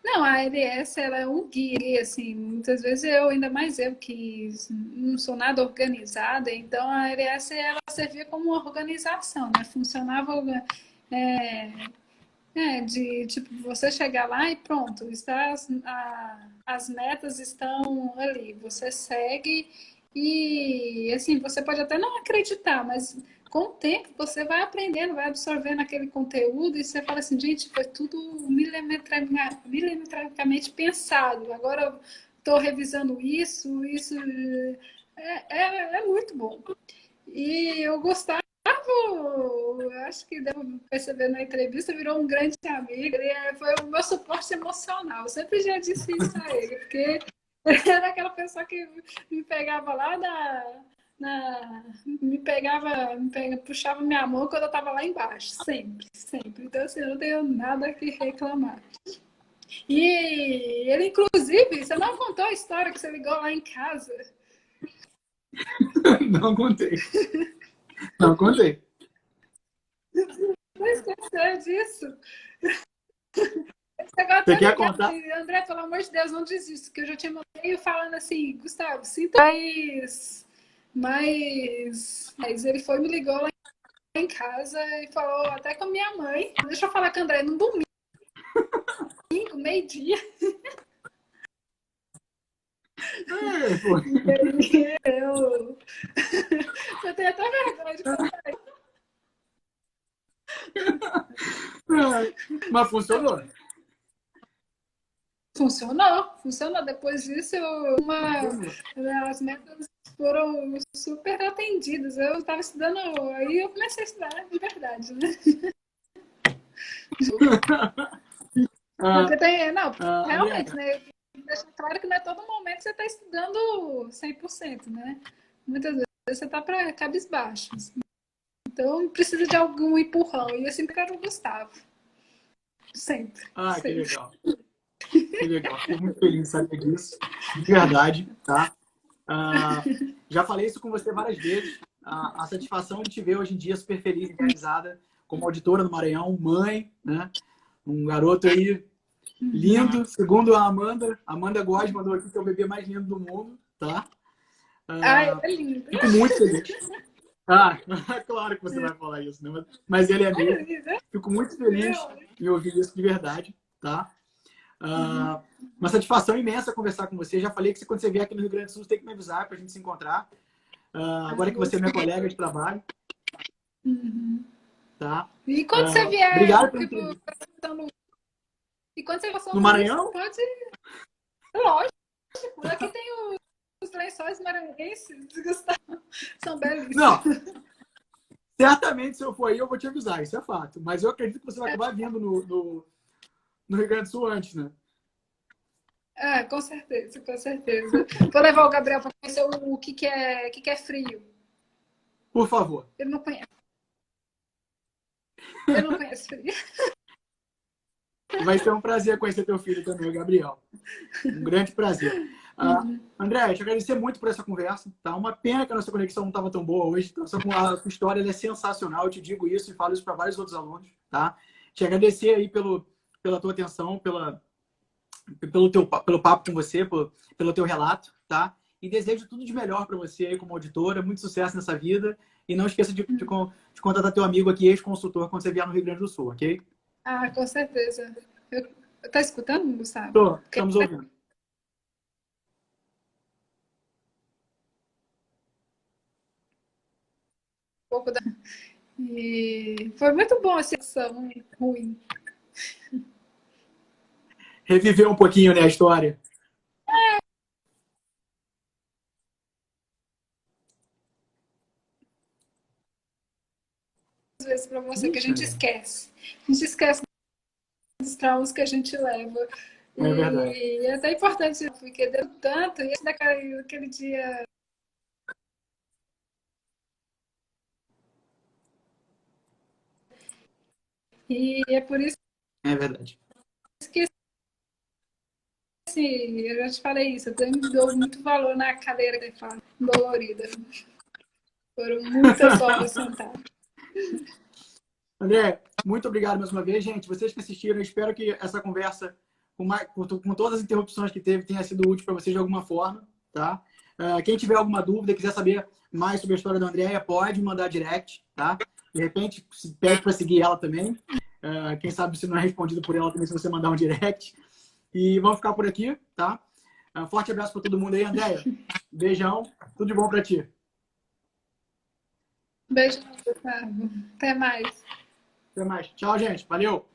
Speaker 2: Não, a ALS, ela é um guia, assim, muitas vezes ainda mais eu, que não sou nada organizada, então a ALS, ela servia como uma organização, né? Funcionava de, tipo, você chegar lá e pronto, as metas estão ali, você segue e, assim, você pode até não acreditar, mas com o tempo você vai aprendendo, vai absorvendo aquele conteúdo e você fala assim, gente, foi tudo milimetricamente pensado, agora eu estou revisando isso é muito bom. E eu gostava, eu acho que devo perceber na entrevista, virou um grande amigo. Ele foi o meu suporte emocional. Eu sempre já disse isso a ele, porque era aquela pessoa que me pegava lá puxava minha mão quando eu estava lá embaixo. Sempre, sempre. Então, assim, eu não tenho nada que reclamar. E ele, inclusive, você não contou a história que você ligou lá em casa.
Speaker 1: Não contei. Não contei.
Speaker 2: Não esqueceu disso. Agora
Speaker 1: Você
Speaker 2: tô
Speaker 1: quer
Speaker 2: ligado.
Speaker 1: contar?
Speaker 2: André, pelo amor de Deus, não desista, que eu já tinha mandado falando assim, Gustavo, sinto mas ele foi, me ligou lá em casa e falou até com a minha mãe. Deixa eu falar com o André, num domingo, meio-dia. Eu tenho até vergonha de contar.
Speaker 1: Mas funcionou.
Speaker 2: Funcionou. Depois disso, as metas foram super atendidas. Eu estava estudando, aí eu comecei a estudar de verdade, né? Porque realmente, né? Deixa claro que não é todo momento que você está estudando 100%, né? Muitas vezes você está para cabisbaixo. Então, precisa de algum empurrão. E assim que era o Gustavo. Sempre.
Speaker 1: Que
Speaker 2: sempre.
Speaker 1: legal. Que legal. Fico muito feliz de saber disso. De verdade, tá? Já falei isso com você várias vezes. A satisfação de te ver hoje em dia super feliz e realizada como auditora no Maranhão, mãe, né? Um garoto aí lindo, segundo a Amanda. Amanda Góes mandou aqui que é o bebê mais lindo do mundo, tá?
Speaker 2: É lindo.
Speaker 1: Fico muito feliz. Claro que você vai falar isso, né? Mas ele é mesmo. Fico muito feliz em ouvir isso de verdade, tá? Uma satisfação imensa conversar com você. Já falei que quando você vier aqui no Rio Grande do Sul, você tem que me avisar para a gente se encontrar. Agora que você é minha colega de trabalho. Tá?
Speaker 2: E quando você vier
Speaker 1: obrigado
Speaker 2: E quando você passar
Speaker 1: no Maranhão?
Speaker 2: Pode. Lógico. Aqui tem os lençóis maranhenses, Gustavo. São belíssimos.
Speaker 1: Não. Certamente, se eu for aí, eu vou te avisar. Isso é fato. Mas eu acredito que você vai acabar vindo no Rio Grande do Sul antes, né?
Speaker 2: Com certeza, com certeza. Vou levar o Gabriel para conhecer o que é frio.
Speaker 1: Por favor.
Speaker 2: Ele não conhece. Ele não conhece frio.
Speaker 1: Vai ser um prazer conhecer teu filho também, o Gabriel. Um grande prazer. André, eu te agradecer muito por essa conversa. Tá? Uma pena que a nossa conexão não estava tão boa hoje. Então, a sua história é sensacional. Eu te digo isso e falo isso para vários outros alunos. Tá? Te agradecer aí pela tua atenção, pelo papo com você, pelo teu relato. Tá? E desejo tudo de melhor para você aí como auditora. Muito sucesso nessa vida. E não esqueça de contatar teu amigo aqui, ex-consultor, quando você vier no Rio Grande do Sul, ok?
Speaker 2: Com certeza. Tá escutando, Gustavo?
Speaker 1: Tô, estamos ouvindo.
Speaker 2: E foi muito bom essa sessão ruim.
Speaker 1: Reviver um pouquinho, né, a história.
Speaker 2: vezes para você que a gente esquece. A gente esquece dos traumas que a gente leva.
Speaker 1: É verdade.
Speaker 2: E é até importante, porque deu tanto, e naquele dia. E é por isso
Speaker 1: É verdade.
Speaker 2: que, assim, eu já te falei isso, eu também dou muito valor na cadeira que fala, dolorida. Foram muitas horas sentadas.
Speaker 1: André, muito obrigado mais uma vez, gente. Vocês que assistiram, eu espero que essa conversa, com todas as interrupções que teve, tenha sido útil para vocês de alguma forma, tá? Quem tiver alguma dúvida, quiser saber mais sobre a história da Andréia, pode mandar direct, tá? De repente, pede para seguir ela também. Quem sabe se não é respondido por ela também, se você mandar um direct. E vamos ficar por aqui, tá? Forte abraço para todo mundo aí, Andréia. Beijão, tudo de bom para ti.
Speaker 2: Beijo, Gustavo. Até mais.
Speaker 1: Até mais. Tchau, gente. Valeu.